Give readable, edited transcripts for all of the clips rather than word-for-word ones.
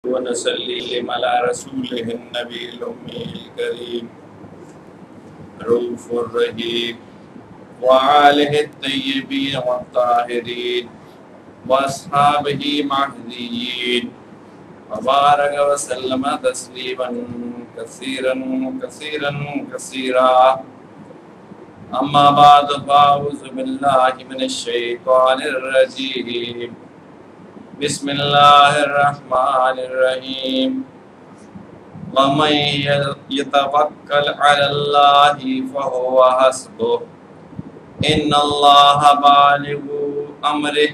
ونسلم على رسوله النبي الأمي الكريم رؤوف الرحيم وآله الطيبين والطاهرين وأصحابه المهديين وبارك وسلم تسليما كثيرا كثيرا كثيرا. أما بعد فأعوذ بالله من الشيطان الرجيم. بسم الله الرحمن الرحيم. ومن يتوكل على الله فهو حسبه إن الله بالغ أمره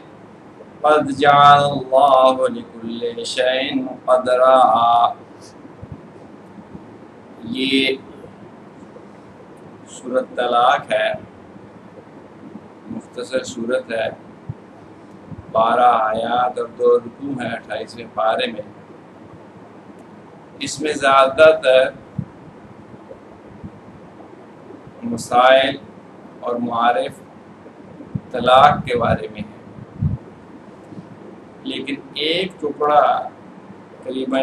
قد جعل الله لكل شيء قدرا. یہ سورۃ طلاق ہے، مختصر سورت ہے، 12 آیات اور 2 رکوع ہیں 28ویں پارے میں. اس میں زیادہ تر مسائل اور معارف طلاق کے بارے میں ہے، لیکن ایک ٹکڑا قریباً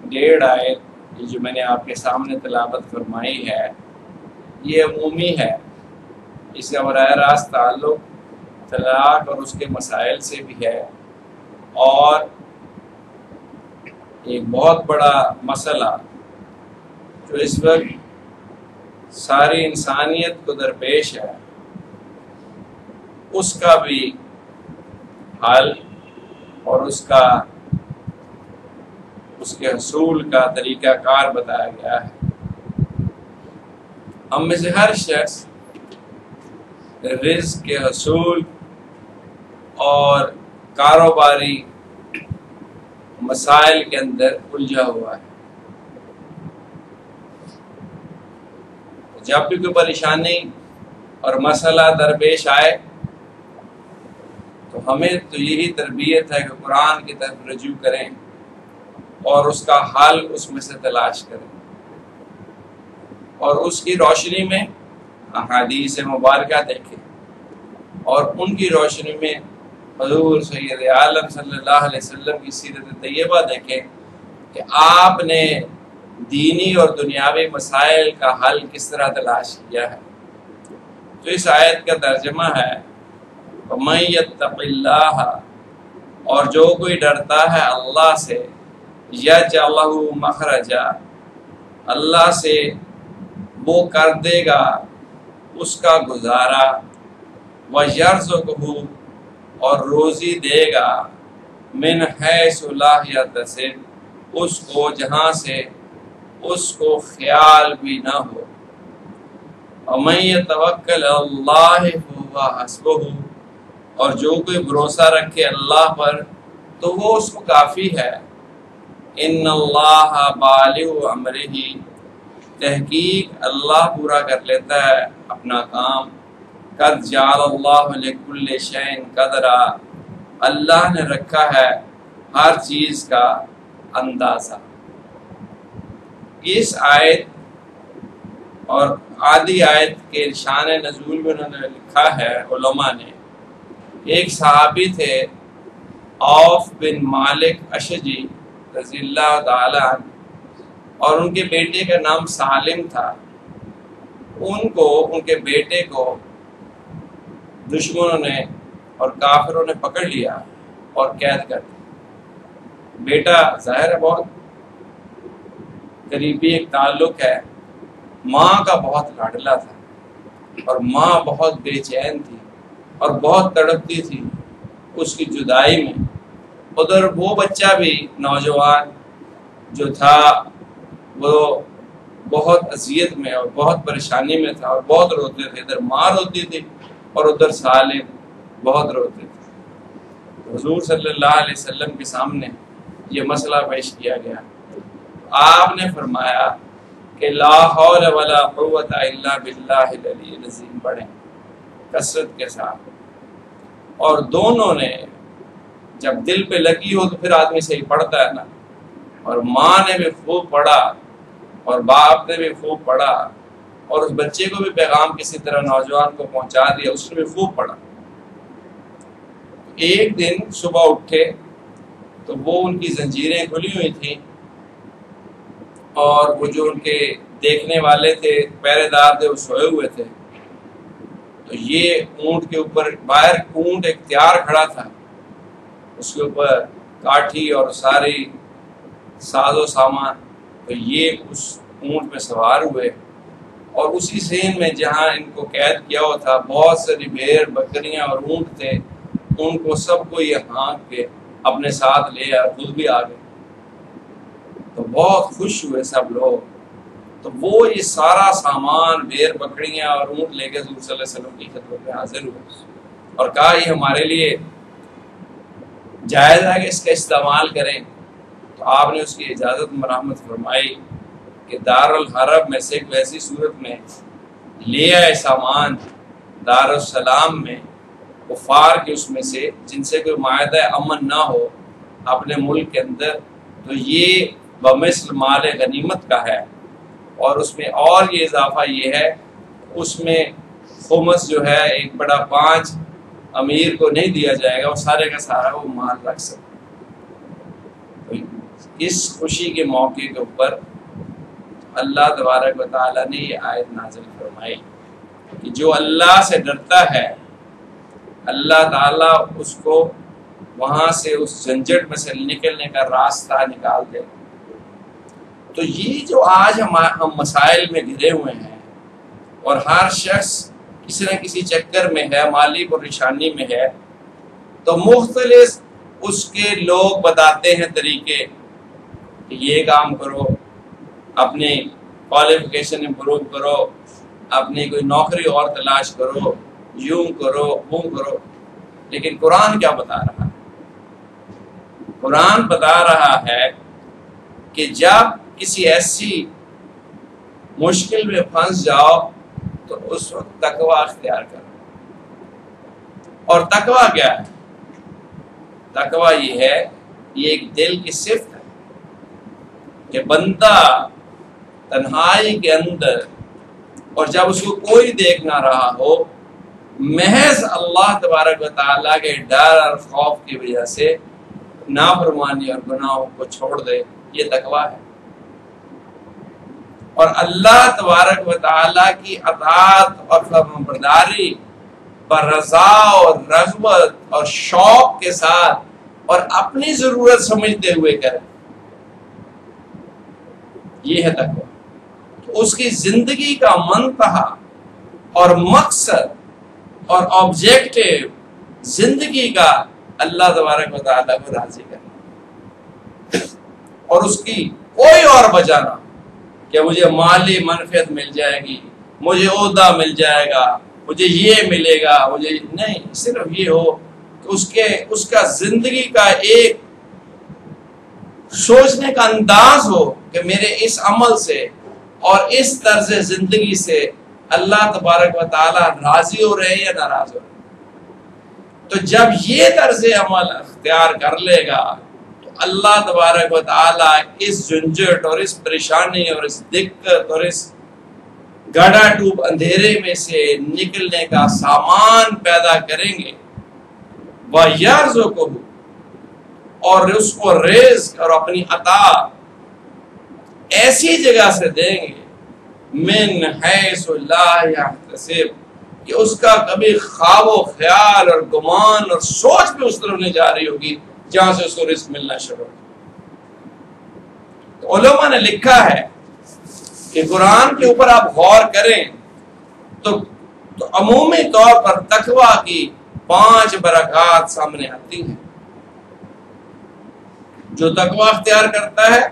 1.5 آیت جو میں نے آپ کے سامنے تلاوت فرمائی ہے یہ عمومی ہے. اس کا براہ راست تعلق طلاق اور اس کے مسائل سے بھی ہے، اور ایک بہت بڑا مسئلہ جو اس وقت ساری انسانیت کو درپیش ہے اس کا بھی حل اور اس کے حصول کا طریقہ کار بتایا گیا ہے. ہم میں سے ہر شخص رزق کے حصول اور کاروباری مسائل کے اندر الجھا ہوا ہے. جب بھی کوئی پریشانی اور مسئلہ درپیش آئے تو ہمیں تو یہی تربیت ہے کہ قرآن کی طرف رجوع کریں اور اس کا حل اس میں سے تلاش کریں، اور اس کی روشنی میں احادیث مبارکہ دیکھیں، اور ان کی روشنی میں حضور سید عالم صلی اللہ علیہ وسلم کی سیرت طیبہ دیکھیں کہ آپ نے دینی اور دنیاوی مسائل کا حل کس طرح تلاش کیا ہے. تو اس آیت کا ترجمہ ہے وَمَن يَتَّقِ اللَّهَ، اور جو کوئی ڈرتا ہے اللہ سے، یجعل لہ مخرجا، اللہ سے وہ کر دے گا اس کا گزارا، وَيَرْزُقْهُ، اور روزی دے گا، من حیث لا یحتسب، اس کو جہاں سے اس کو خیال بھی نہ ہو. وَمَن يَتَوَکَّلْ عَلَى اللَّهِ فَهُوَ حَسْبُهُ، اور جو کوئی بھروسہ رکھے اللہ پر تو وہ اس کو کافی ہے. ان اللہ بالغ امرہ، تحقیق اللہ پورا کر لیتا ہے اپنا کام. قد جعل اللہ لکل شیء قدرا، اللہ نے رکھا ہے ہر چیز کا اندازہ. اس آیت اور آدھی آیت کے شان نزول میں انہوں نے لکھا ہے علماء نے. ایک صحابی تھے عوف بن مالک اشجعی رضی اللہ تعالی عنہ، اور ان کے بیٹے کا نام سالم تھا. ان کے بیٹے کو دشمنوں نے اور کافروں نے پکڑ لیا اور قید کر دیا. بیٹا ظاہر ہے بہت قریبی ایک تعلق ہے، ماں کا بہت لاڈلا تھا، اور ماں بہت بے چین تھی اور بہت تڑپتی تھی اس کی جدائی میں. ادھر وہ بچہ بھی نوجوان جو تھا وہ بہت اذیت میں اور بہت پریشانی میں تھا اور بہت روتے تھے. ادھر ماں روتی تھی اور ادھر سالم بہت روتے تھے. حضور صلی اللہ علیہ وسلم کے سامنے یہ مسئلہ پیش کیا گیا. آپ نے فرمایا کہ لا حول ولا قوت الا باللہ العلی العظیم پڑھیں کثرت کے ساتھ. اور دونوں نے جب دل پہ لگی ہو تو پھر آدمی صحیح پڑھتا ہے نا. اور ماں نے بھی خوب پڑھا اور باپ نے بھی خوب پڑھا، اور اس بچے کو بھی پیغام کسی طرح نوجوان کو پہنچا دیا، اس نے بھی خوب پڑھا. ایک دن صبح اٹھے تو وہ ان کی زنجیریں کھلی ہوئی تھیں، اور وہ جو ان کے دیکھنے والے تھے، پہرے دار تھے، وہ سوئے ہوئے تھے۔ تو یہ اونٹ کے اوپر، باہر اونٹ ایک تیار کھڑا تھا، اس کے اوپر کاٹھی اور ساری ساز و سامان، تو یہ اس اونٹ میں سوار ہوئے، اور اسی سین میں جہاں ان کو قید کیا ہوا تھا بہت ساری بھیڑ بکریاں اور اونٹ تھے، ان کو سب کو یہ ہانک کے اپنے ساتھ لے اور خود بھی آ گئے۔ تو بہت خوش ہوئے سب لوگ۔ تو وہ یہ سارا سامان، بھیڑ بکریاں اور اونٹ لے کے حضور صلی اللہ علیہ وسلم کی خدمت میں حاضر ہوئے اور کہا یہ ہمارے لیے جائز ہے کہ اس کا استعمال کریں۔ تو آپ نے اس کی اجازت مرحمت فرمائی کہ دارالحرب میں سے ایک ایسی صورت میں لے آئے سامان دارالسلام میں، کفار کے اس میں سے جن سے کوئی معاہدہ امن نہ ہو اپنے ملک کے اندر، تو یہ بمثل مال غنیمت کا ہے۔ اور اس میں اور یہ اضافہ یہ ہے، اس میں خمس جو ہے 1/5 امیر کو نہیں دیا جائے گا، وہ سارے کا سارا وہ مال رکھ سکتا۔ اس خوشی کے موقع کے اوپر اللہ تبارک و تعالیٰ نے یہ آیت نازل فرمائی کہ جو اللہ سے ڈرتا ہے اللہ تعالیٰ اس کو وہاں سے اس جھنجٹ میں سے نکلنے کا راستہ نکال دے۔ تو یہ جو آج ہم مسائل میں گھرے ہوئے ہیں اور ہر شخص کسی نہ کسی چکر میں ہے، مالی پریشانی میں ہے، تو مختلف اس کے لوگ بتاتے ہیں طریقے کہ یہ کام کرو، اپنی کوالیفیکیشن امپروو کرو، اپنی کوئی نوکری اور تلاش کرو، یوں کرو وہ کرو۔ لیکن قرآن کیا بتا رہا ہے؟ قرآن بتا رہا ہے کہ جب کسی ایسی مشکل میں پھنس جاؤ تو اس وقت تقوی اختیار کرو۔ اور تقوی کیا ہے؟ تقوی یہ ہے، یہ ایک دل کی صفت ہے کہ بندہ تنہائی کے اندر اور جب اس کو کوئی دیکھ نہ رہا ہو، محض اللہ تبارک و تعالیٰ کے ڈر اور خوف کی وجہ سے نافرمانی اور گناہوں کو چھوڑ دے، یہ تقوی ہے۔ اور اللہ تبارک و تعالیٰ کی اطاعت اور فرمانبرداری پر رضا اور رغبت اور شوق کے ساتھ اور اپنی ضرورت سمجھتے ہوئے کرے، یہ ہے تقوی۔ اس کی زندگی کا منتہا اور مقصد اور آبجیکٹو زندگی کا اللہ تبارک و تعالیٰ کو راضی کرنا، اور اس کی کوئی اور وجہ نہ کہ مجھے مالی منفعت مل جائے گی، مجھے عہدہ مل جائے گا، مجھے یہ ملے گا، مجھے نہیں، صرف یہ ہو کہ اس کا زندگی کا ایک سوچنے کا انداز ہو کہ میرے اس عمل سے اور اس طرز زندگی سے اللہ تبارک و تعالیٰ راضی ہو رہے یا ناراض ہو رہے۔ تو جب یہ طرز عمل اختیار کر لے گا تو اللہ تبارک و تعالیٰ اس جھنجھٹ اور اس پریشانی اور اس دقت اور اس گڑھا ٹوپ اندھیرے میں سے نکلنے کا سامان پیدا کریں گے، وَيَرْزُقُهُ، اور اس کو رزق اور اپنی عطا ایسی جگہ سے دیں گے، من حیث لا یحتسب، کہ اس کا کبھی خواب و خیال اور گمان اور سوچ بھی اس طرف نہیں جا رہی ہوگی جہاں سے اس کو رزق ملنا شروع ہو۔ تو علماء نے لکھا ہے کہ قرآن کے اوپر آپ غور کریں تو عمومی طور پر تقوی کی 5 برکات سامنے آتی ہیں۔ جو تقوی اختیار کرتا ہے،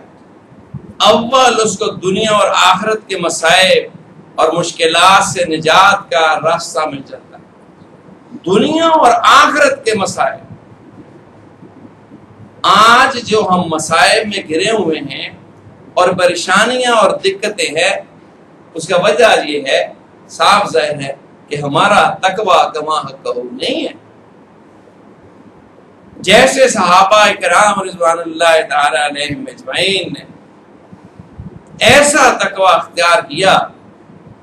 اول اس کو دنیا اور آخرت کے مسائب اور مشکلات سے نجات کا راستہ مل جاتا ہے۔ دنیا اور آخرت کے مسائب، آج جو ہم مسائب میں گھرے ہوئے ہیں اور پریشانیاں اور دقتیں ہیں، اس کا وجہ یہ ہے، صاف ظاہر ہے کہ ہمارا تقوی کما حقہ نہیں ہے۔ جیسے صحابہ کرام رضوان اللہ تعالی علیہم اجمعین نے ایسا تقوی اختیار کیا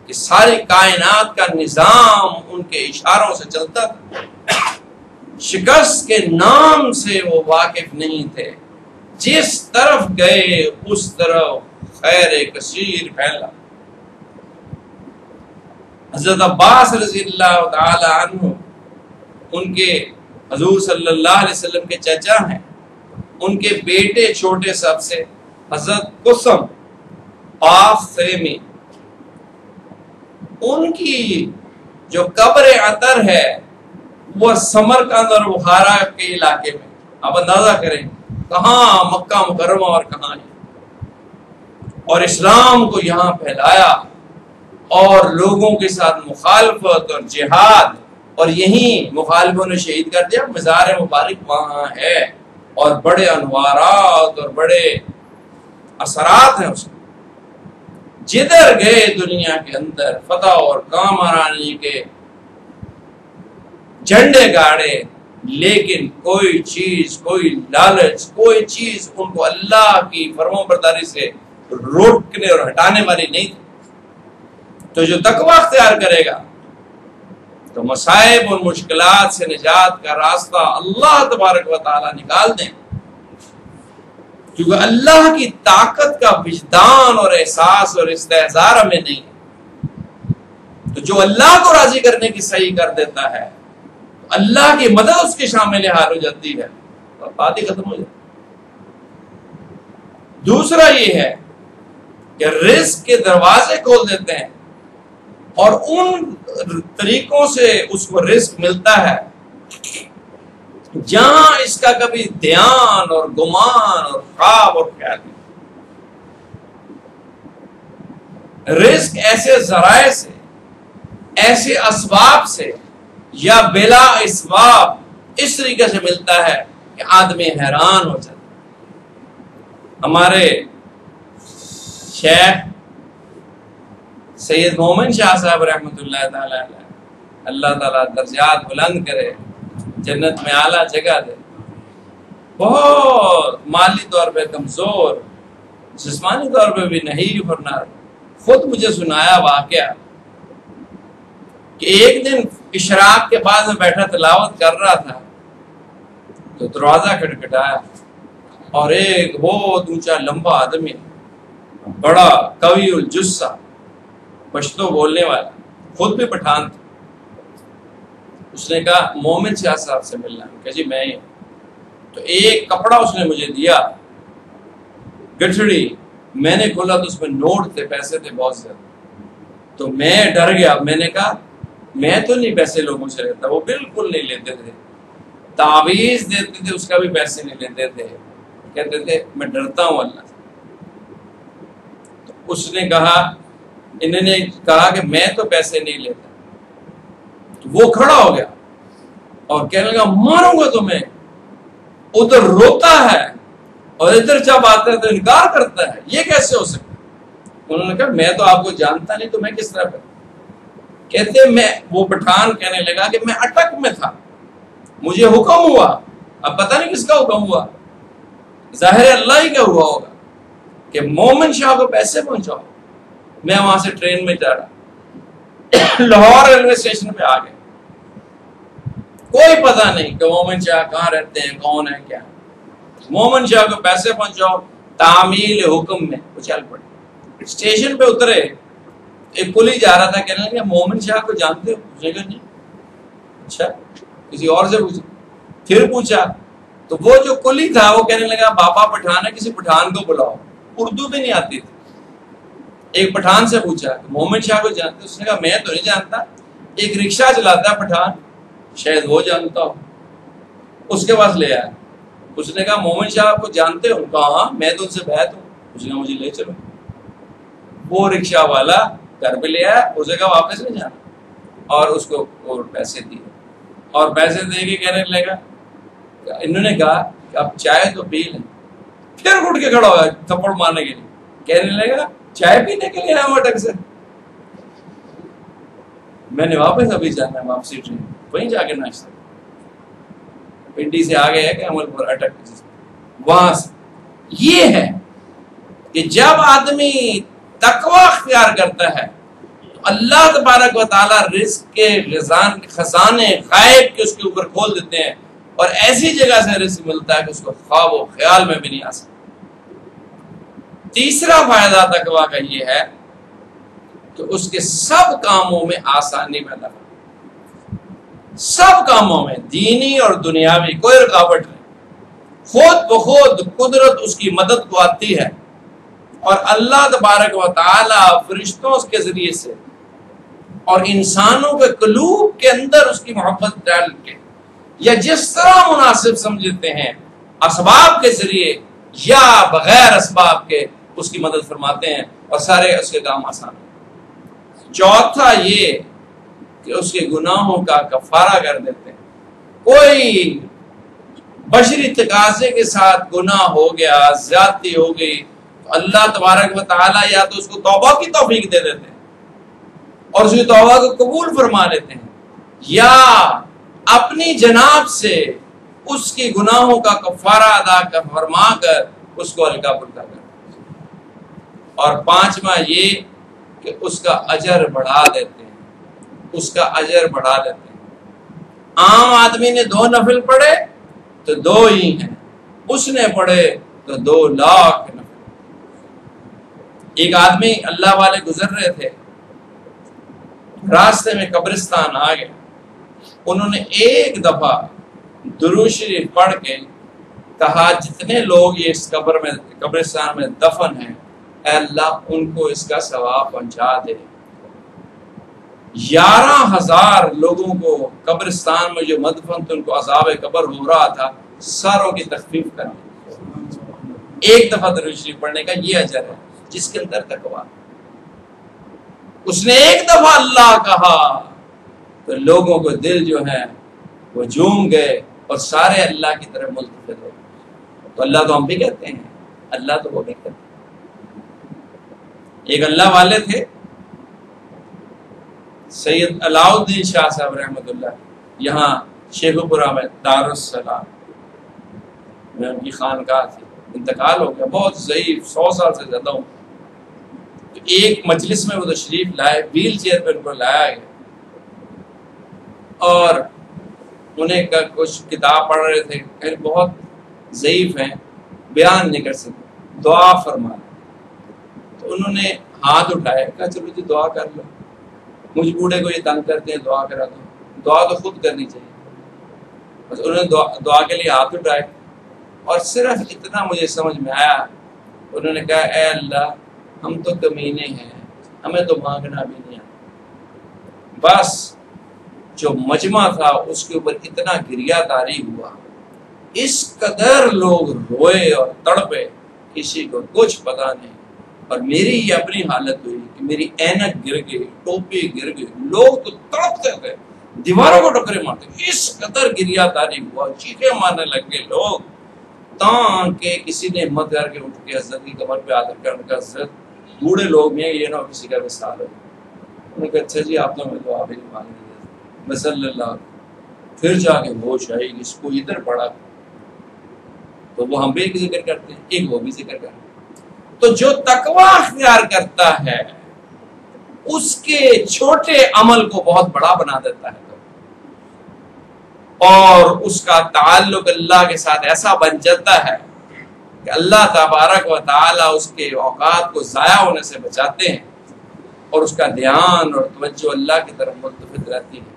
کہ ساری کائنات کا نظام ان کے اشاروں سے چلتا تھا۔ شکست کے نام سے وہ واقف نہیں تھے. جس طرف گئے اس طرف خیر کثیر پھیلا. حضرت عباس رضی اللہ تعالی عنہ ان کے حضور صلی اللہ علیہ وسلم کے چچا ہیں. ان کے بیٹے چھوٹے سب سے حضرت قسم آف تیمی، ان کی جو قبر عطر ہے وہ سمرقند اور بخارا کے علاقے میں. آپ اندازہ کریں کہاں مکہ مکرمہ اور کہاں ہے. اور اسلام کو یہاں پھیلایا اور لوگوں کے ساتھ مخالفت اور جہاد، اور یہیں مخالفوں نے شہید کر دیا. مزار مبارک وہاں ہے اور بڑے انوارات اور بڑے اثرات ہیں اس میں. جدھر گئے دنیا کے اندر فتح اور کامرانی کے جھنڈے گاڑے، لیکن کوئی چیز، کوئی لالچ، کوئی چیز ان کو اللہ کی فرمان برداری سے روکنے اور ہٹانے والی نہیں تھی. تو جو تقوی اختیار کرے گا تو مصائب اور مشکلات سے نجات کا راستہ اللہ تبارک و تعالی نکال دیں. کیونکہ اللہ کی طاقت کا وجدان اور احساس اور استحضار ہمیں نہیں ہے. تو جو اللہ کو راضی کرنے کی صحیح کر دیتا ہے، اللہ کی مدد اس کے شامل حال ہو جاتی ہے اور بات ہی ختم ہو جاتی. دوسرا یہ ہے کہ رزق کے دروازے کھول دیتے ہیں اور ان طریقوں سے اس کو رزق ملتا ہے جہاں اس کا کبھی دھیان اور گمان اور خواب اور خیال نہیں. رزق ایسے ذرائع سے، ایسے اسباب سے یا بلا اسباب اس طریقے سے ملتا ہے کہ آدمی حیران ہو جاتا. ہمارے شیخ سید مومن شاہ صاحب رحمۃ اللہ تعالی علیہ، اللہ تعالیٰ درجات بلند کرے، جنت میں اعلیٰ جگہ دے، بہت مالی طور پہ کمزور، جسمانی طور پہ بھی نہیں اور خود مجھے سنایا واقعہ کہ ایک دن اشراق کے بعد میں بیٹھا تلاوت کر رہا تھا تو دروازہ کھٹکھٹایا اور ایک بہت اونچا لمبا آدمی، بڑا قوی الجثہ، پشتو بولنے والا، خود بھی پٹھان تھا. اس نے کہا مومن شاہ صاحب سے ملنا ہے. کہ جی میں ہی. تو ایک کپڑا اس نے مجھے دیا، گٹھڑی. میں نے کھولا تو اس میں نوٹ تھے، پیسے تھے بہت زیادہ. تو میں ڈر گیا. میں نے کہا میں تو نہیں پیسے لوگوں سے لیتا. وہ بالکل نہیں لیتے تھے. تعویذ دیتے تھے اس کا بھی پیسے نہیں لیتے تھے. کہتے تھے میں ڈرتا ہوں اللہ سے. تو اس نے کہا، انہوں نے کہا کہ میں تو پیسے نہیں لیتا. تو وہ کھڑا ہو گیا اور کہنے لگا ماروں گا تمہیں. ادھر روتا ہے اور ادھر جب آتا ہے تو انکار کرتا ہے. یہ کیسے ہو سکتا؟ انہوں نے کہا میں تو آپ کو جانتا نہیں تو میں کس طرح کروں. کہتے میں، وہ پٹھان کہنے لگا کہ میں اٹک میں تھا، مجھے حکم ہوا، اب پتہ نہیں کس کا حکم ہوا، ظاہر اللہ ہی کا ہوا ہوگا کہ مومن شاہ کو پیسے پہنچاؤ. میں وہاں سے ٹرین میں جا رہا، لاہور ریلوے اسٹیشن پہ آ گئے. کوئی پتہ نہیں کہ مومن شاہ کہاں رہتے ہیں، کون ہے، کیا. مومن شاہ کو پیسے پہنچاؤ، تعمیل حکم میں وہ چل پڑے. اسٹیشن پہ اترے، ایک کلی جا رہا تھا، کہنے لگا مومن شاہ کو جانتے ہو؟ مجھے کہا نہیں. اچھا، کسی اور سے پوچھا. پھر پوچھا تو وہ جو کلی تھا وہ کہنے لگا بابا پٹھان ہے، کسی پٹھان کو بلاؤ. اردو بھی نہیں آتی تھی. ایک پٹھان سے پوچھا کہ مومن شاہ کو جانتے؟ اس نے کہا میں تو نہیں جانتا، ایک رکشہ چلاتا ہے پٹھان، شاید وہ جانتا ہو. اس کے پاس لے آیا. اس نے کہا مومن شاہ کو جانتے ہو؟ کہا ہاں میں تو ان سے بیعت ہوں. اس نے کہا مجھے لے چلو. وہ رکشہ والا گھر پہ لے آیا. اسے کہا واپس نہیں جانا، اور اس کو اور پیسے دیے. اور پیسے دے کے کہنے لگا، انہوں نے کہا کہ اب چائے تو پی لیں. پھر اٹھ کے کھڑا ہوا تھپڑ مارنے کے لیے. کہنے لگا چائے پینے کے لیے آیا ہوں اٹک سے. میں نے واپس ابھی جانا ہے، واپسی ٹرین، وہیں جا کے ناشتہ. پنڈی سے آگے ہے کہ عمل پور اٹک، وہاں سے. یہ ہے کہ جب آدمی تقوی اختیار کرتا ہے تو اللہ تبارک و تعالی رزق کے خزانے غائب کے اس کے اوپر کھول دیتے ہیں اور ایسی جگہ سے رزق ملتا ہے کہ اس کو خواب و خیال میں بھی نہیں آ سکتا۔ تیسرا فائدہ تقویٰ کا یہ ہے کہ اس کے سب کاموں میں آسانی پیدا کرتا ہے، سب کاموں میں، دینی اور دنیاوی، کوئی رکاوٹ نہیں، خود بخود قدرت اس کی مدد کو آتی ہے، اور اللہ تبارک و تعالی فرشتوں کے ذریعے سے اور انسانوں کے قلوب کے اندر اس کی محبت ڈال کے یا جس طرح مناسب سمجھتے ہیں اسباب کے ذریعے یا بغیر اسباب کے اس کی مدد فرماتے ہیں اور سارے اس کے کام آسان ہیں۔ چوتھا یہ کہ اس کے گناہوں کا کفارہ کر دیتے ہیں۔ کوئی بشری تقاضے کے ساتھ گناہ ہو گیا، زیادتی ہو گئی، تو اللہ تبارک و تعالی یا تو اس کو توبہ کی توفیق دے دیتے ہیں اور اس کی توبہ کو قبول فرما لیتے ہیں، یا اپنی جناب سے اس کی گناہوں کا کفارہ ادا کر فرما کر اس کو ہلکا پھلکا کر، اور پانچواں یہ کہ اس کا اجر بڑھا دیتے ہیں، اس کا اجر بڑھا دیتے ہیں۔ عام آدمی نے 2 نفل پڑھے تو 2 ہی ہیں، اس نے پڑھے تو 2 لاکھ نفل۔ ایک آدمی، اللہ والے گزر رہے تھے، راستے میں قبرستان آ گیا، انہوں نے ایک دفعہ درود شریف پڑھ کے کہا جتنے لوگ یہ اس قبرستان میں دفن ہیں، اے اللہ ان کو اس کا ثواب پہنچا دے۔ 11,000 لوگوں کو قبرستان میں جو مدفن تھے ان کو عذاب قبر ہو رہا تھا، ساروں کی تخفیف کرنے، ایک دفعہ درود شریف پڑھنے کا یہ اجر ہے جس کے اندر تقویٰ۔ اس نے ایک دفعہ اللہ کہا تو لوگوں کو دل جو ہے وہ جھوم گئے اور سارے اللہ کی طرف ملتفت ہو۔ تو اللہ تو ہم بھی کہتے ہیں، اللہ تو وہ بھی کہتے ہیں۔ ایک اللہ والے تھے سید علاء الدین شاہ صاحب رحمۃ اللہ، یہاں شیخو پورہ میں دارالسلام میں ان کی خانقاہ تھی، انتقال ہو گیا، بہت ضعیف، 100 سال سے زیادہ ہوں۔ تو ایک مجلس میں وہ تشریف لائے، ویل چیئر پہ ان کو لایا گیا اور انہیں کچھ کتاب پڑھ رہے تھے، کہ بہت ضعیف ہیں، بیان نہیں کر سکتے، دعا فرما۔ تو انہوں نے ہاتھ اٹھائے، کہا چلو جی دعا کر لو، مجھ بوڑھے کو یہ تنگ کرتے ہیں، دعا کرا دو، دعا تو خود کرنی چاہیے۔ بس انہوں نے دعا کے لیے ہاتھ اٹھائے، اور صرف اتنا مجھے سمجھ میں آیا، انہوں نے کہا اے اللہ ہم تو کمینے ہیں، ہمیں تو مانگنا بھی نہیں آتا۔ بس جو مجمع تھا اس کے اوپر اتنا گریہ طاری ہوا، اس قدر لوگ روئے اور تڑپے، کسی کو کچھ پتا نہیں، اور میری یہ اپنی حالت ہوئی کہ میری اینک گر گئی، ٹوپی گر گئی، لوگ تو تڑپتے تھے، دیواروں کو ٹکرے مارتے، اس قدر گریہ طاری ہوا، چیخیں مارنے لگ گئے لوگ، تاکہ کسی نے ہمت کر کے اٹھ کے حضرت کی کمر پہ ہاتھ رکھا، ان کا حضرت بوڑھے لوگ ہیں، یہ نہ کسی کا وصال ہو۔ انہوں نے کہا اچھا جی آپ تو ہمیں دعا بھی نہیں مانگیں گے، صلی اللہ۔ پھر جا کے ہوش آئی، اس کو ادھر پڑا، تو وہ ہم بھی ایک ذکر کرتے ہیں، ایک وہ بھی ذکر کرتے ہیں۔ تو جو تقویٰ اختیار کرتا ہے اس کے چھوٹے عمل کو بہت بڑا بنا دیتا ہے، اور اس کا تعلق اللہ کے ساتھ ایسا بن جاتا ہے کہ اللہ تبارک و تعالی اس کے اوقات کو ضائع ہونے سے بچاتے ہیں، اور اس کا دھیان اور توجہ اللہ کی طرف ملتفت رہتی ہے۔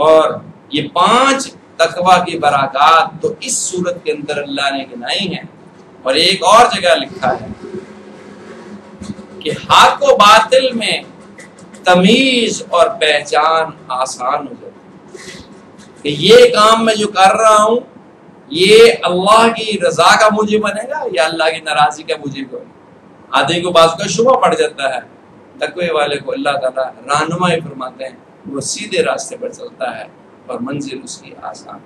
اور یہ 5 تقویٰ کی برکات تو اس صورت کے اندر اللہ نے گنائی ہیں، اور ایک اور جگہ لکھا ہے کہ حق و باطل میں تمیز اور پہچان آسان ہو جاتی ہے، کہ یہ کام میں جو کر رہا ہوں یہ اللہ کی رضا کا موجب بنے گا یا اللہ کی ناراضی کا موجب بنے گا۔ آدمی کو بعض کا شبہ پڑ جاتا ہے، تقوی والے کو اللہ تعالیٰ رہنمائی فرماتے ہیں، وہ سیدھے راستے پر چلتا ہے اور منزل اس کی آسان۔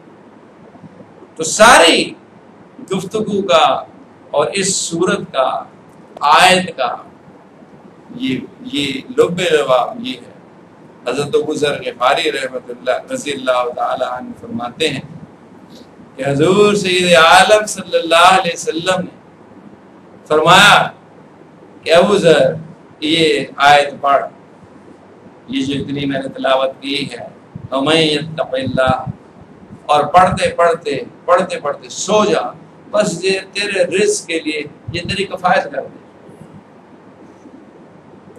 تو ساری گفتگو کا اور اس صورت کا، آیت کا یہ لب لباب یہ ہے۔ حضرت ابو ذر غفاری رحمۃ اللہ رضی اللہ تعالی عنہ فرماتے ہیں کہ حضور سید عالم صلی اللہ علیہ وسلم نے فرمایا کہ ابو ذر یہ آیت پڑھ، یہ جو اتنی میں نے تلاوت کی ہے، وَمَن يَتَّقِ اللَّهَ اور پڑھتے پڑھتے سو جا، بس یہ تیرے رزق کے لیے یہ تیری کفایت کر دے۔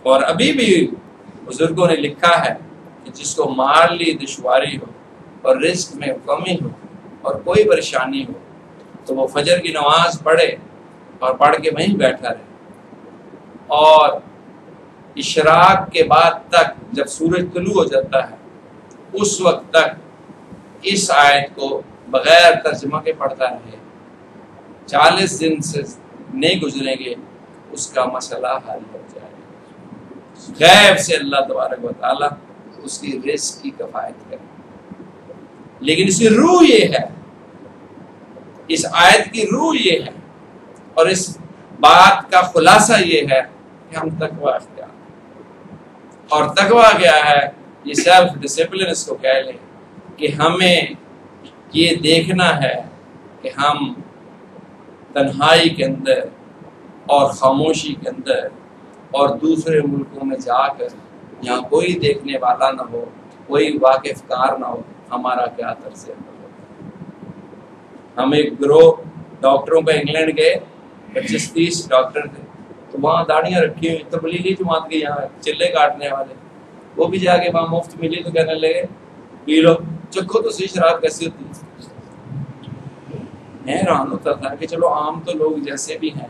اور ابھی بھی بزرگوں نے لکھا ہے کہ جس کو مالی دشواری ہو اور رزق میں کمی ہو اور کوئی پریشانی ہو تو وہ فجر کی نماز پڑھے اور پڑھ کے وہیں بیٹھا رہے، اور اشراق کے بعد تک جب سورج طلوع ہو جاتا ہے اس وقت تک اس آیت کو بغیر ترجمہ کے پڑھتا رہے، 40 دن سے نہیں گزریں گے اس کا مسئلہ حل ہو جائے گا۔ غیب سے اللہ تبارک و تعالیٰ اس کی رزق کی کفایت کرے۔ لیکن اس کی روح یہ ہے، اس آیت کی روح یہ ہے اور اس بات کا خلاصہ یہ ہے کہ ہم تقوی اختیار کریں۔ اور تقوی کیا ہے؟ یہ سیلف ڈسپلن اس کو کہہ لیں کہ ہمیں یہ دیکھنا ہے کہ ہم تنہائی کے اندر اور خاموشی کے اندر اور دوسرے ملکوں میں جا کر یہاں کوئی دیکھنے والا نہ ہو، کوئی واقف کار نہ ہو، ہمارا کیا طرز عمل ہو۔ ہم ایک گروہ ڈاکٹروں کا انگلینڈ گئے، 25-30 ڈاکٹر تھے، تو وہاں داڑیاں رکھی ہوئی تبلیغی جماعت کے یہاں چلے کاٹنے والے، وہ بھی جا کے وہاں مفت ملی تو کہنے لگے پی لو، چکھو تو صحیح شراب کیسی ہوتی ہے۔ میں حیران ہوتا تھا کہ چلو عام تو لوگ جیسے بھی ہیں،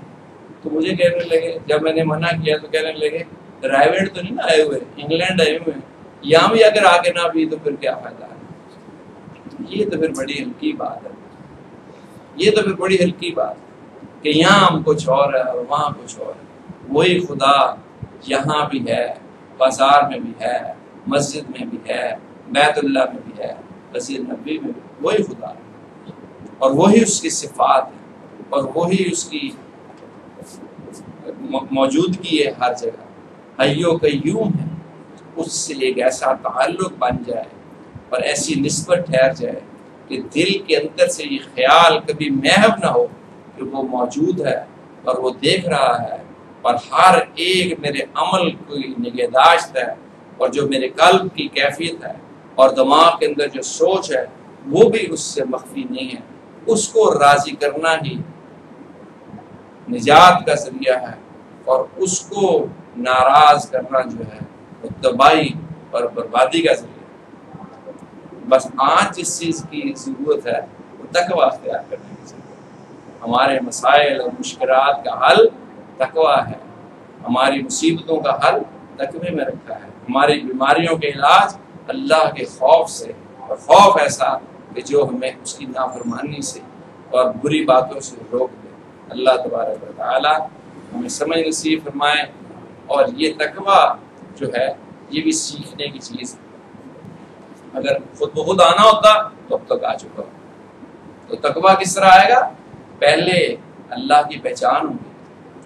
تو مجھے کہنے لگے، جب میں نے منع کیا تو کہنے لگے رائیویڈ تو نہیں نا آئے ہوئے، انگلینڈ آئے ہوئے، یہاں بھی اگر آ کے نہ بھی تو پھر کیا فائدہ ہے۔ یہ تو پھر بڑی ہلکی بات ہے، یہ تو پھر بڑی ہلکی بات ہے کہ یہاں ہم کچھ اور ہے اور وہاں کچھ اور ہے۔ وہی خدا یہاں بھی ہے، بازار میں بھی ہے، مسجد میں بھی ہے، بیت اللہ میں بھی ہے، مسجد نبی میں بھی، وہی خدا ہے اور وہی اس کی صفات ہے اور وہی اس کی موجودگی ہے ہر جگہ، حی و قیوم ہے۔ اس سے ایک ایسا تعلق بن جائے اور ایسی نسبت ٹھہر جائے کہ دل کے اندر سے یہ خیال کبھی محو نہ ہو کہ وہ موجود ہے اور وہ دیکھ رہا ہے اور ہر ایک میرے عمل کی نگہداشت ہے، اور جو میرے قلب کی کیفیت ہے اور دماغ کے اندر جو سوچ ہے وہ بھی اس سے مخفی نہیں ہے۔ اس کو راضی کرنا ہی نجات کا ذریعہ ہے، اور اس کو ناراض کرنا جو ہے وہ تباہی اور بربادی کا ذریعہ ہے۔ بس آج جس چیز کی ضرورت ہے وہ تقوی اختیار کرنے کی ضرورت ہے۔ ہمارے مسائل اور مشکلات کا حل تقوی ہے، ہماری مصیبتوں کا حل تقوی میں رکھا ہے، ہماری بیماریوں کے علاج اللہ کے خوف سے، اور خوف ایسا کہ جو ہمیں اس کی نافرمانی سے اور بری باتوں سے روک دے۔ اللہ تبارک و تعالی ہمیں سمجھ نصیب فرمائے، اور یہ تقوی جو ہے یہ بھی سیکھنے کی چیز ہے۔ اگر خود بخود آنا ہوتا تو اب تک آ چکا ہو۔ تو تقوی کس طرح آئے گا؟ پہلے اللہ کی پہچان ہوگی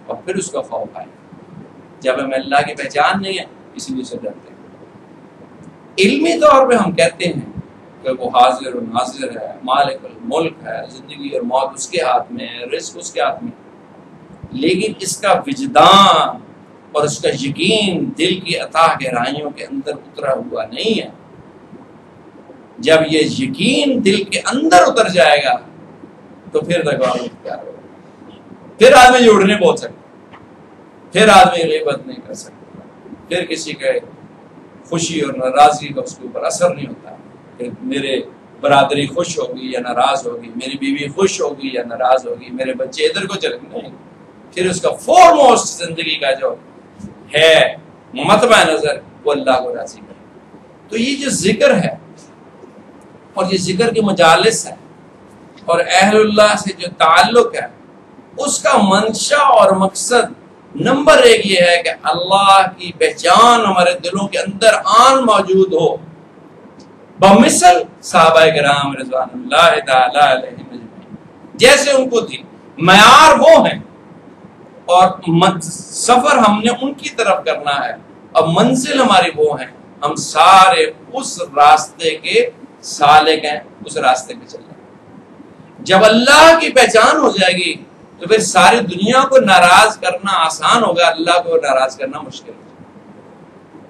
اور پھر اس کا خوف آئے گا۔ جب ہمیں اللہ کی پہچان نہیں ہے اس لیے سے ڈرتے ہیں۔ علمی طور پہ ہم کہتے ہیں کہ وہ حاضر و ناظر ہے، مالک الملک ہے، زندگی اور موت اس کے ہاتھ میں ہے، رزق اس کے ہاتھ میں، لیکن اس کا وجدان اور اس کا یقین دل کی اتھاہ گہرائیوں کے اندر اترا ہوا نہیں ہے۔ جب یہ یقین دل کے اندر اتر جائے گا تو پھر تقوی اختیار ہوگا، پھر آدمی جھوٹ نہیں بول سکتا، پھر آدمی غیبت نہیں کر سکتا، پھر کسی کے خوشی اور ناراضگی کا اس کے اوپر اثر نہیں ہوتا کہ میرے برادری خوش ہوگی یا ناراض ہوگی، میری بیوی خوش ہوگی یا ناراض ہوگی، میرے بچے ادھر کو چلیں گے، نہیں۔ پھر اس کا فور موسٹ زندگی کا جو ہے مطمع نظر وہ اللہ کو راضی کرے۔ تو یہ جو ذکر ہے اور یہ ذکر کے مجالس ہے اور اہل اللہ سے جو تعلق ہے، اس کا منشا اور مقصد نمبر 1 یہ ہے کہ اللہ کی پہچان ہمارے دلوں کے اندر آن موجود ہو، بمثل صحابہ کرام رضوان اللہ تعالی علیہم اجمعین، جیسے ان کو تھی۔ معیار وہ ہیں اور سفر ہم نے ان کی طرف کرنا ہے، اب منزل ہماری وہ ہیں، ہم سارے اس راستے کے سالک ہیں، اس راستے پہ چل رہے ہیں۔ جب اللہ کی پہچان ہو جائے گی تو پھر ساری دنیا کو ناراض کرنا آسان ہوگا، اللہ کو ناراض کرنا مشکل ہوگا۔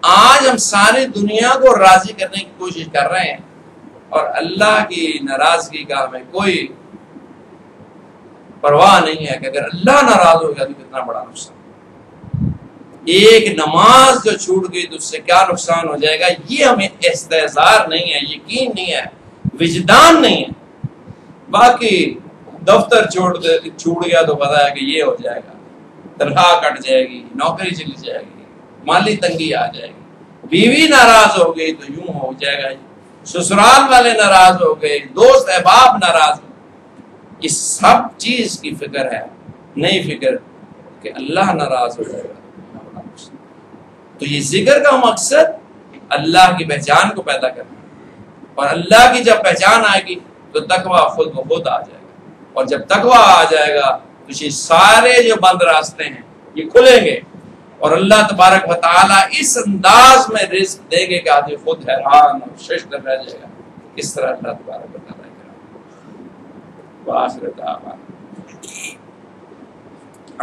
آج ہم ساری دنیا کو راضی کرنے کی کوشش کر رہے ہیں، اور اللہ کی ناراضگی کا ہمیں کوئی پرواہ نہیں ہے کہ اگر اللہ ناراض ہو گیا تو کتنا بڑا نقصان. ایک نماز جو چھوٹ گئی تو اس سے کیا نقصان ہو جائے گا، یہ ہمیں استحضار نہیں ہے، یقین نہیں ہے، وجدان نہیں ہے. باقی دفتر چھوٹ گیا تو پتا ہے کہ یہ ہو جائے گا، تنخواہ کٹ جائے گی، نوکری چلی جائے گی، مالی تنگی آ جائے گی، بیوی ناراض ہو گئی تو یوں ہو جائے گا، سسرال والے ناراض ہو گئے، دوست احباب ناراض ہو گئے. اس سب چیز کی فکر ہے، نہیں فکر کہ اللہ ناراض ہو جائے گا. تو یہ ذکر کا مقصد اللہ کی پہچان کو پیدا کرنا، اور اللہ کی جب پہچان آئے گی تو تقویٰ خود بخود آ جائے گا، اور جب تقویٰ آ جائے گا تو یہ سارے جو بند راستے ہیں یہ کھلیں گے، اور اللہ تبارک و تعالی اس انداز میں رزق دے گے کہ آدمی خود حیران اور ششدر رہ جائے گا کس طرح اللہ تبارک و تعالی کرا. وآخر دعوانا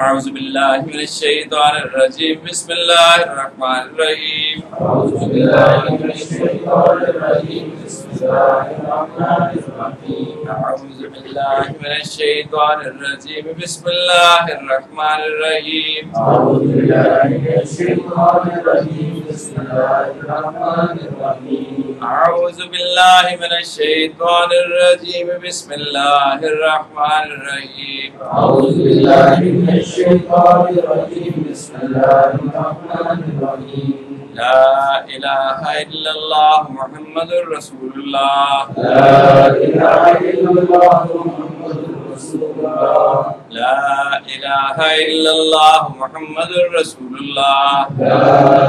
اعوذ باللہ من الشیطان الرجیم بسم اللہ الرحمن الرحیم. اعوذ باللہ من الشیطان الرجیم بسم اللہ الرحمن الرحیم. اعوذ باللہ من الشیطان الرجیم بسم اللہ الرحمن الرحیم. اعوذ باللہ من الشیطان الرجیم بسم اللہ الرحمن الرحیم. اعوذ باللہ من الشیطان الرجیم بسم اللہ الرحمن الرحیم. اعوذ باللہ من الشیطان الرجیم بسم اللہ الرحمن الرحیم. لا الہ الا اللہ محمد رسول اللہ. لا الہ الا اللہ محمد رسول اللہ. لا الہ الا اللہ محمد رسول اللہ. لا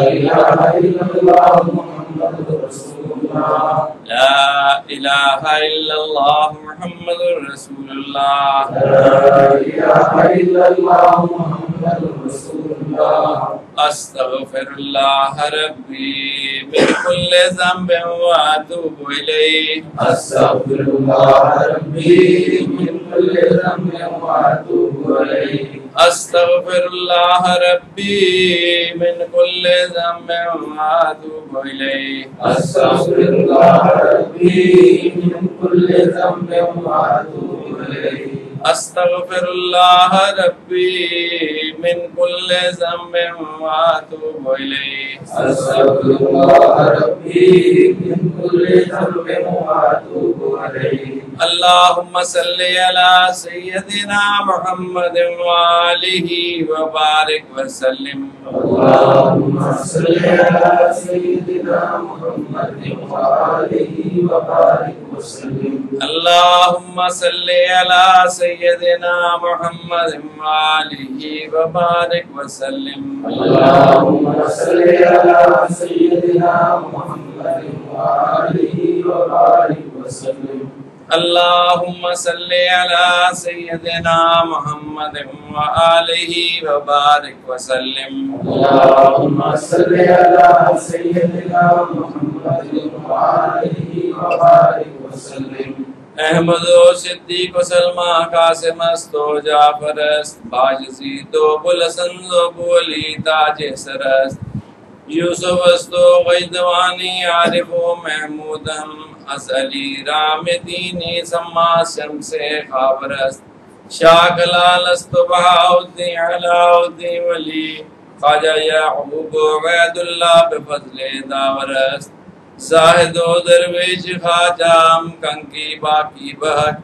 الہ الا اللہ محمد رسول اللہ. لا الہ الا اللہ محمد رسول اللہ. لا الہ الا اللہ محمد رسول اللہ. استغفر اللہ ربی من کل ذنب واتوب الیہ. استغفر اللہ ربی من کل ذنب واتوب الیہ. استغفر اللہ ربی من کل ذنب واتوب الیہ. استغفر اللہ ربی من کل ذنب واتوب الیہ. استغفر اللہ ربی من کل ذنب واتوب الیہ. استغفر اللہ ربی من کل ذنب واتوب الیہ. اللہم صلی علی سیدنا محمد وآلہ وبارک وسلم. اللہم صلی علی سیدنا محمد وآلہ وبارک وسلم. اللہم صلی علی سیدنا محمد وآلہ وبارک وسلم. اللہم صلی علی سیدنا محمد وآلہ وبارک وسلم. اللہم صلی علی سیدنا محمد وآلہ وبارک وسلم. اللہم صلی علی سیدنا محمد وآلہ وبارک وسلم. احمد و صدیق و سلمہ قاسم است و جعفر است. باجزید و بلسند و بولی تاج سر است. یوسف است و غیدوانی عارف و محمود ہم. از علی رام دینی سما شمس خاور است. شاہ کلال است و بہاؤدین علاء الدین ولی. خواجہ یعقوب و عبید اللہ بفضل داور است. زاہد و درویش خواجہ کنکی باقی بحق.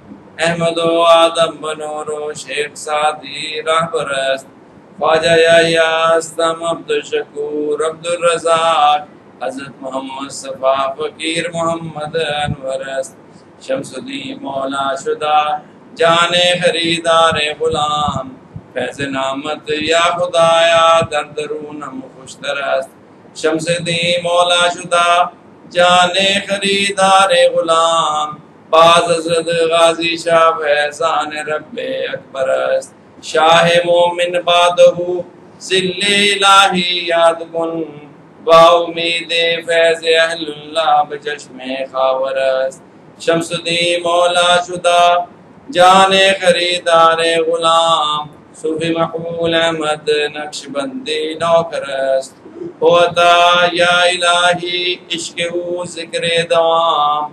احمد و آدم بنور و شیخ سعدی رہبر است. خواجہ یحییٰ استم عبد الشکور عبد الرزاق. حضرت محمد صفا فقیر محمد انور است. شمس الدین مولا شدہ جان خریدار غلام. فیض نعمت یا خدایا در درونم خوشتر است. شمس الدین مولا شدہ جان خریدار غلام. باز حضرت غازی شاہ فیضان رب اکبر است. شاہ مومن بادہ ذل الہی یاد کن. با امید فیض اہل اللہ بچشم خاور است. شمس الدین مولا شدہ جان خریدار غلام. صوفی محمول احمد نقش بندی نوکر است. ہوتا یا الہی عشق او ذکر دوام.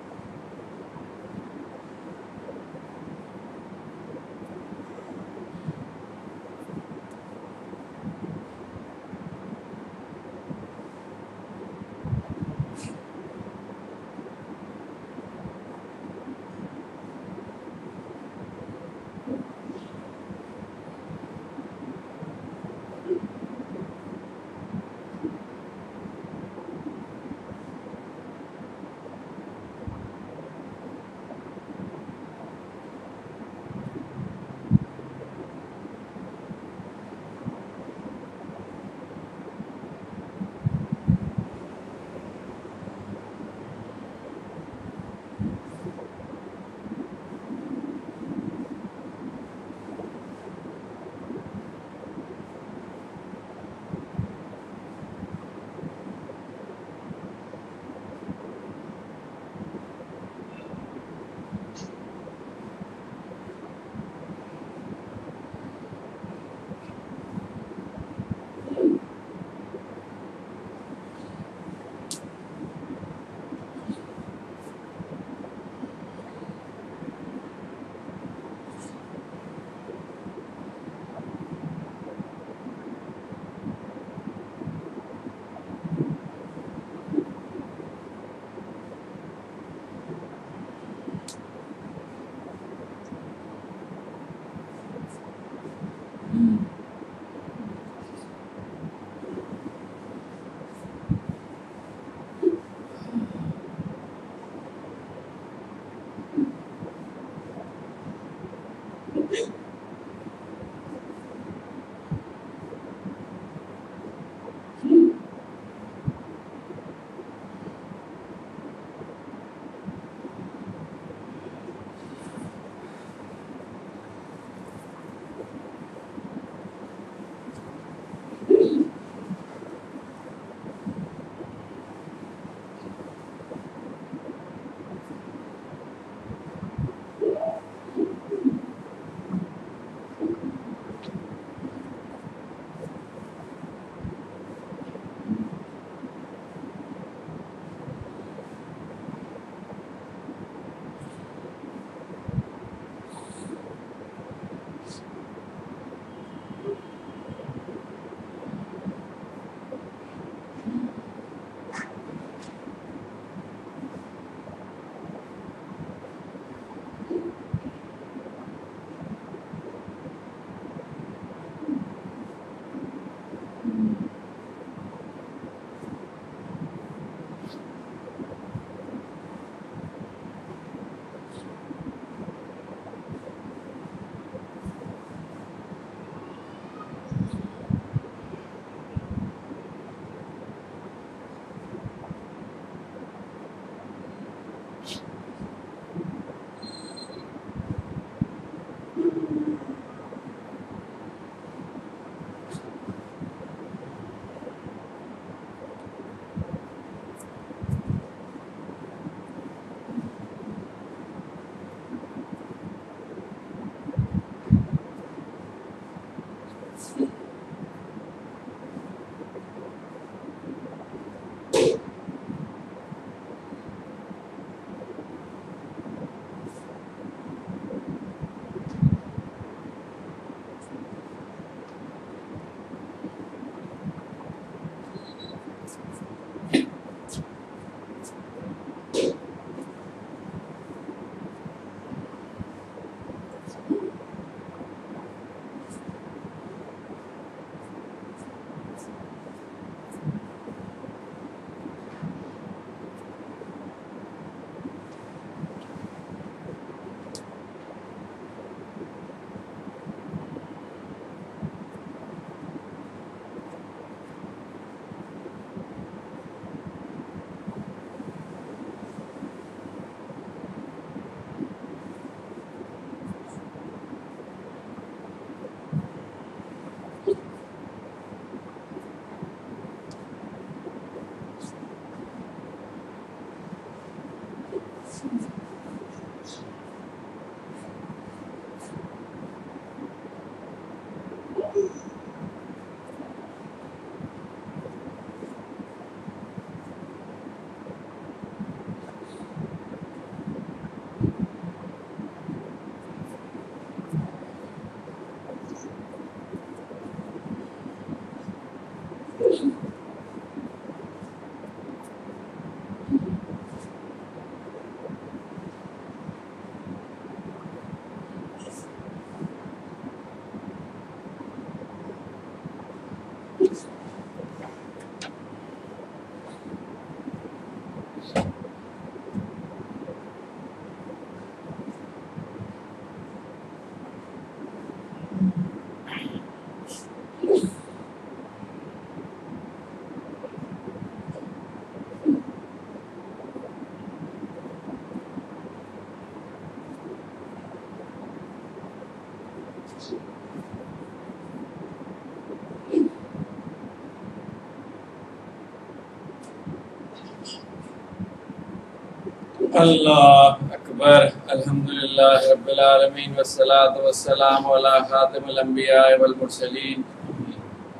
اللہ اکبر، الحمدللہ رب العالمین والصلاة والسلام علی خاتم الانبیاء والمرسلین۔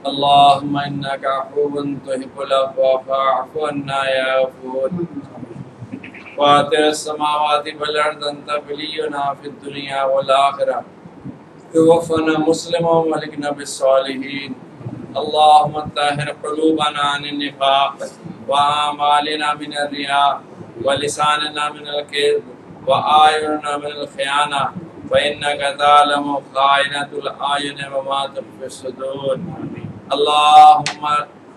اللہم انک عفو تحب العفو فاعف عنا یا غفور۔ فاطر السماوات والارض انت ولینا فی الدنیا والآخرہ، توفنا مسلما والحقنا بالصالحین۔ اللہم طہر قلوبنا عن النفاق واعمالنا من الریاء ولساننا من الكذب وآیرنا من الخیانہ فإنك تعلم خائنة الأعين وما تخفي الصدور. اللهم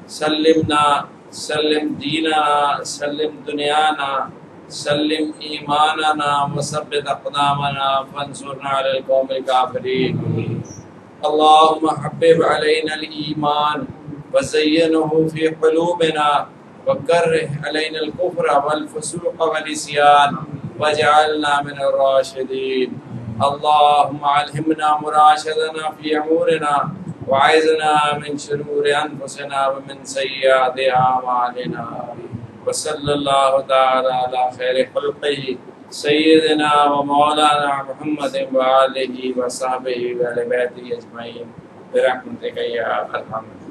سلمنا، سلم ديننا، سلم دنيانا، سلم إيماننا، وثبت أقدامنا، فانصرنا على القوم الكافرين. اللهم حبب علينا الإيمان وزينه في قلوبنا، وكره علينا الكفر والفسوق والعصيان، واجعلنا من الراشدين. اللهم ألهمنا مراشدنا في أمورنا، وعزنا من شرور أنفسنا ومن سيئات أعمالنا. وصلى الله تعالى على خير خلقه سيدنا ومولانا محمد وآله وصحبه وآل بيته أجمعين برحمتك يا أرحم الراحمين.